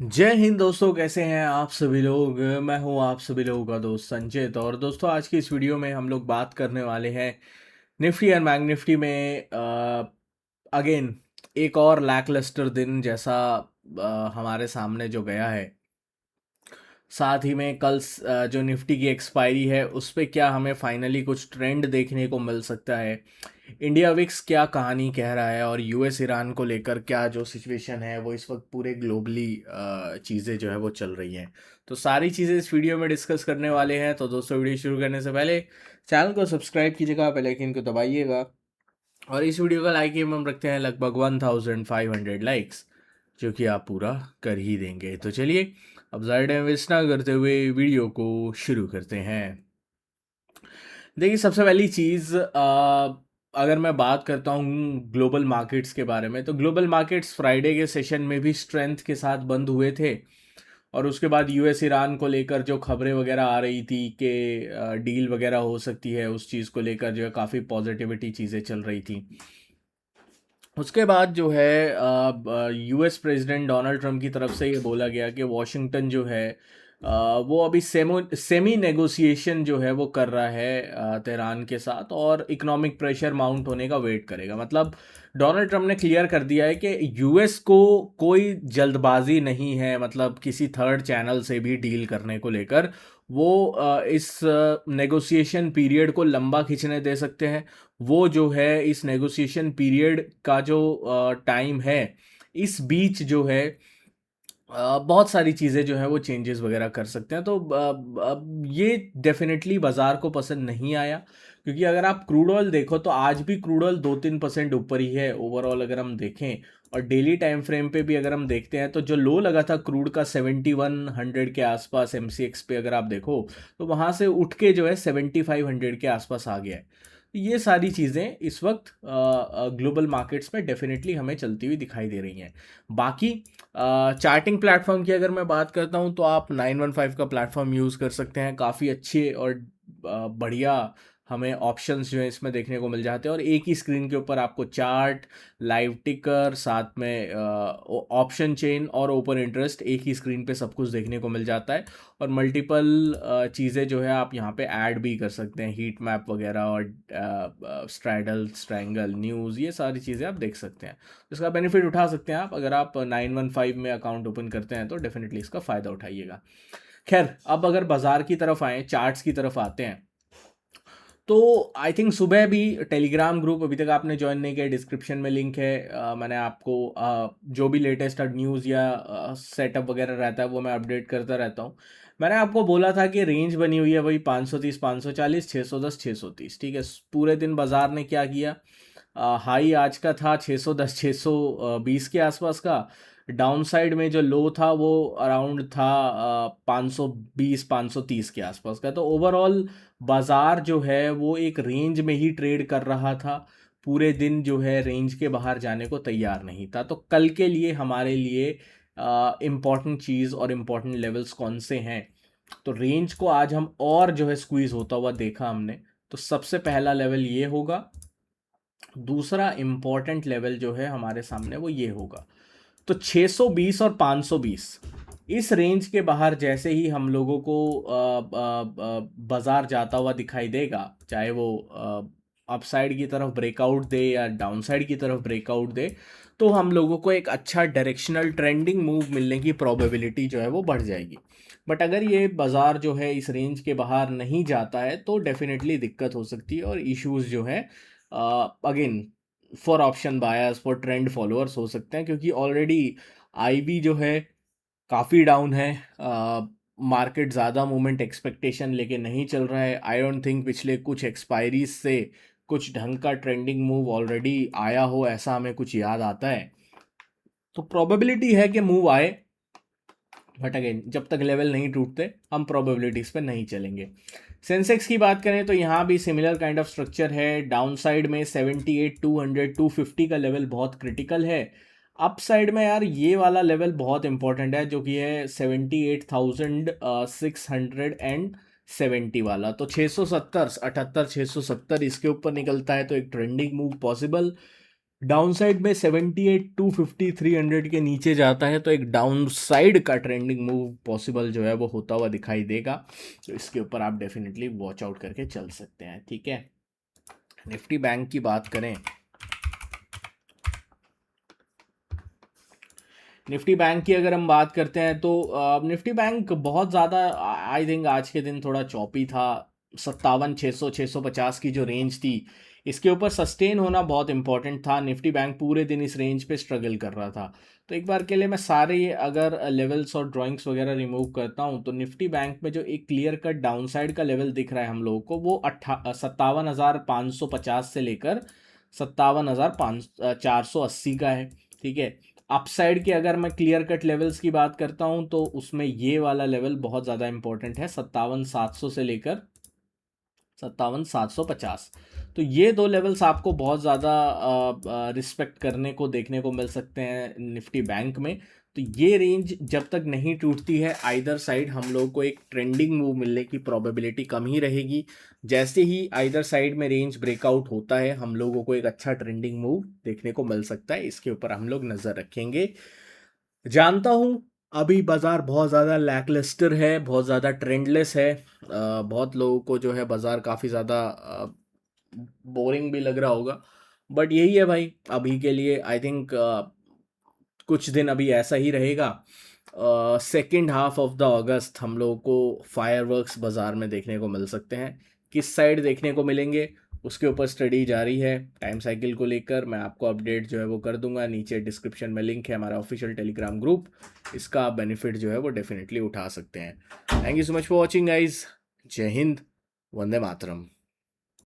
जय हिंद दोस्तों, कैसे हैं आप सभी लोग। मैं हूं आप सभी लोगों का दोस्त संचित। और दोस्तों, आज की इस वीडियो में हम लोग बात करने वाले हैं निफ्टी एंड बैंक निफ्टी में अगेन एक और लैकलस्टर दिन जैसा हमारे सामने जो गया है। साथ ही में कल जो निफ्टी की एक्सपायरी है उस पे क्या हमें फाइनली कुछ ट्रेंड देखने को मिल सकता है। इंडिया विक्स क्या कहानी कह रहा है और यूएस ईरान को लेकर क्या जो सिचुएशन है वो इस वक्त पूरे ग्लोबली चीज़ें जो है वो चल रही हैं। तो सारी चीज़ें इस वीडियो में डिस्कस करने वाले हैं। तो दोस्तों, वीडियो शुरू करने से पहले चैनल को सब्सक्राइब कीजिएगा, बेल आइकन को दबाइएगा और इस वीडियो का लाइक एम हम रखते हैं लगभग 1500 लाइक्स, जो कि आप पूरा कर ही देंगे। तो चलिए, अब ज़्यादा टाइम वेस्ट ना करते हुए वीडियो को शुरू करते हैं। देखिए, सबसे पहली चीज़, अगर मैं बात करता हूँ ग्लोबल मार्केट्स के बारे में, तो ग्लोबल मार्केट्स फ्राइडे के सेशन में भी स्ट्रेंथ के साथ बंद हुए थे। और उसके बाद यूएस ईरान को लेकर जो खबरें वगैरह आ रही थी कि डील वगैरह हो सकती है, उस चीज़ को लेकर जो है काफ़ी पॉजिटिविटी चीज़ें चल रही थी। उसके बाद जो है यूएस प्रेसिडेंट डोनाल्ड ट्रम्प की तरफ से ये बोला गया कि वॉशिंगटन जो है वो अभी सेमी नेगोशिएशन जो है वो कर रहा है तेहरान के साथ, और इकोनॉमिक प्रेशर माउंट होने का वेट करेगा। मतलब डोनाल्ड ट्रम्प ने क्लियर कर दिया है कि यूएस को कोई जल्दबाजी नहीं है, मतलब किसी थर्ड चैनल से भी डील करने को लेकर। वो इस नेगोशिएशन पीरियड को लंबा खींचने दे सकते हैं। वो जो है इस नेगोशिएशन पीरियड का जो टाइम है, इस बीच जो है बहुत सारी चीज़ें जो है वो चेंजेस वगैरह कर सकते हैं। तो ये डेफिनेटली बाज़ार को पसंद नहीं आया, क्योंकि अगर आप क्रूड ऑयल देखो तो आज भी क्रूड ऑयल 2-3% ऊपर ही है ओवरऑल अगर हम देखें। और डेली टाइम फ्रेम पे भी अगर हम देखते हैं तो जो लो लगा था क्रूड का 7100 के आसपास एमसीएक्स पे, अगर आप देखो तो वहाँ से उठ के जो है 7500 के आसपास आ गया है। ये सारी चीज़ें इस वक्त ग्लोबल मार्केट्स में डेफिनेटली हमें चलती हुई दिखाई दे रही हैं। बाकी चार्टिंग प्लेटफॉर्म की अगर मैं बात करता हूँ तो आप 915 का प्लेटफॉर्म यूज़ कर सकते हैं। काफ़ी अच्छे और बढ़िया हमें ऑप्शंस जो है इसमें देखने को मिल जाते हैं, और एक ही स्क्रीन के ऊपर आपको चार्ट, लाइव टिकर, साथ में ऑप्शन चेन और ओपन इंटरेस्ट एक ही स्क्रीन पे सब कुछ देखने को मिल जाता है। और मल्टीपल चीज़ें जो है आप यहाँ पे ऐड भी कर सकते हैं, हीट मैप वगैरह और स्ट्रैडल, स्ट्रैंगल, न्यूज़, ये सारी चीज़ें आप देख सकते हैं। इसका बेनिफिट उठा सकते हैं आप। अगर आप 915 में अकाउंट ओपन करते हैं तो डेफिनेटली इसका फ़ायदा उठाइएगा। खैर, अब अगर बाज़ार की तरफ आएँ, चार्ट्स की तरफ आते हैं, तो आई थिंक सुबह भी टेलीग्राम ग्रुप अभी तक आपने ज्वाइन नहीं किया, डिस्क्रिप्शन में लिंक है। मैंने आपको जो भी लेटेस्ट न्यूज़ या सेटअप वगैरह रहता है वो मैं अपडेट करता रहता हूँ। मैंने आपको बोला था कि रेंज बनी हुई है वही 530, 540, 610, 630। ठीक है, पूरे दिन बाजार ने क्या किया, हाई आज का था 610, 620 के आसपास का। डाउन साइड में जो लो था वो अराउंड था 520, 530 के आसपास का। तो ओवरऑल बाजार जो है वो एक रेंज में ही ट्रेड कर रहा था। पूरे दिन जो है रेंज के बाहर जाने को तैयार नहीं था। तो कल के लिए हमारे लिए इम्पॉर्टेंट चीज़ और इम्पॉर्टेंट लेवल्स कौन से हैं, तो रेंज को आज हम और जो है स्क्वीज होता हुआ देखा हमने। तो सबसे पहला लेवल ये होगा। दूसरा इम्पॉर्टेंट लेवल जो है हमारे सामने वो ये होगा। तो 620 और 520 इस रेंज के बाहर जैसे ही हम लोगों को बाजार जाता हुआ दिखाई देगा, चाहे वो अपसाइड की तरफ ब्रेकआउट दे या डाउनसाइड की तरफ ब्रेकआउट दे, तो हम लोगों को एक अच्छा डायरेक्शनल ट्रेंडिंग मूव मिलने की प्रोबेबिलिटी जो है वो बढ़ जाएगी। बट अगर ये बाजार जो है इस रेंज के बाहर नहीं जाता है तो डेफिनेटली दिक्कत हो सकती है, और इश्यूज जो है again for option buyers, for trend followers हो सकते हैं, क्योंकि ऑलरेडी आईवी जो है काफ़ी डाउन है। मार्केट ज़्यादा मूवमेंट एक्सपेक्टेशन लेके नहीं चल रहा है। आई डोंट थिंक पिछले कुछ एक्सपायरीज से कुछ ढंग का ट्रेंडिंग मूव ऑलरेडी आया हो, ऐसा हमें कुछ याद आता है। तो प्रोबेबिलिटी है कि मूव आए, बट अगेन जब तक लेवल नहीं टूटते हम प्रोबेबिलिटीज पे नहीं चलेंगे। सेंसेक्स की बात करें तो यहाँ भी सिमिलर काइंड ऑफ स्ट्रक्चर है। डाउन साइड में 78, 200, 250 का लेवल बहुत क्रिटिकल है। अप साइड में यार ये वाला लेवल बहुत इंपॉर्टेंट है, जो कि है 78,670 वाला। तो 670, 78, 670 इसके ऊपर निकलता है तो एक trending move possible. Down side में 78 250 300 के नीचे जाता है तो एक डाउन साइड का ट्रेंडिंग मूव पॉसिबल जो है वो होता हुआ दिखाई देगा। तो इसके ऊपर आप डेफिनेटली वॉच आउट करके चल सकते हैं, ठीक है। निफ्टी बैंक की बात करें, निफ्टी बैंक की अगर हम बात करते हैं तो निफ्टी बैंक बहुत ज़्यादा, आई थिंक आज के दिन थोड़ा चौपी था। 57 600 650 की जो रेंज थी, इसके ऊपर सस्टेन होना बहुत इंपॉर्टेंट था। निफ्टी बैंक पूरे दिन इस रेंज पे स्ट्रगल कर रहा था। तो एक बार के लिए मैं सारे अगर लेवल्स और ड्राइंग्स वगैरह रिमूव करता हूँ तो निफ्टी बैंक में जो एक क्लियर कट डाउन साइड का लेवल दिख रहा है हम लोगों को, वो 57,550 से लेकर 57,480 का है, ठीक है। अपसाइड के अगर मैं क्लियर कट लेवल्स की बात करता हूं तो उसमें ये वाला लेवल बहुत ज़्यादा इंपॉर्टेंट है, 57,700 से लेकर 57,750। तो ये दो लेवल्स आपको बहुत ज़्यादा रिस्पेक्ट करने को देखने को मिल सकते हैं निफ्टी बैंक में। तो ये रेंज जब तक नहीं टूटती है आइदर साइड, हम लोग को एक ट्रेंडिंग मूव मिलने की प्रोबेबिलिटी कम ही रहेगी। जैसे ही आइदर साइड में रेंज ब्रेकआउट होता है हम लोगों को एक अच्छा ट्रेंडिंग मूव देखने को मिल सकता है। इसके ऊपर हम लोग नज़र रखेंगे। जानता हूँ अभी बाजार बहुत ज़्यादा लैकलस्टर है, बहुत ज़्यादा ट्रेंडलेस है। बहुत लोगों को जो है बाजार काफ़ी ज़्यादा बोरिंग भी लग रहा होगा, बट यही है भाई अभी के लिए। आई थिंक कुछ दिन अभी ऐसा ही रहेगा। सेकेंड हाफ ऑफ द अगस्त हम लोगों को फायरवर्क्स बाज़ार में देखने को मिल सकते हैं। किस साइड देखने को मिलेंगे उसके ऊपर स्टडी जारी है। टाइम साइकिल को लेकर मैं आपको अपडेट जो है वो कर दूंगा। नीचे डिस्क्रिप्शन में लिंक है हमारा ऑफिशियल टेलीग्राम ग्रुप, इसका आप बेनिफिट जो है वो डेफिनेटली उठा सकते हैं। Thank you so much for watching guys. जय हिंद, वंदे मातरम।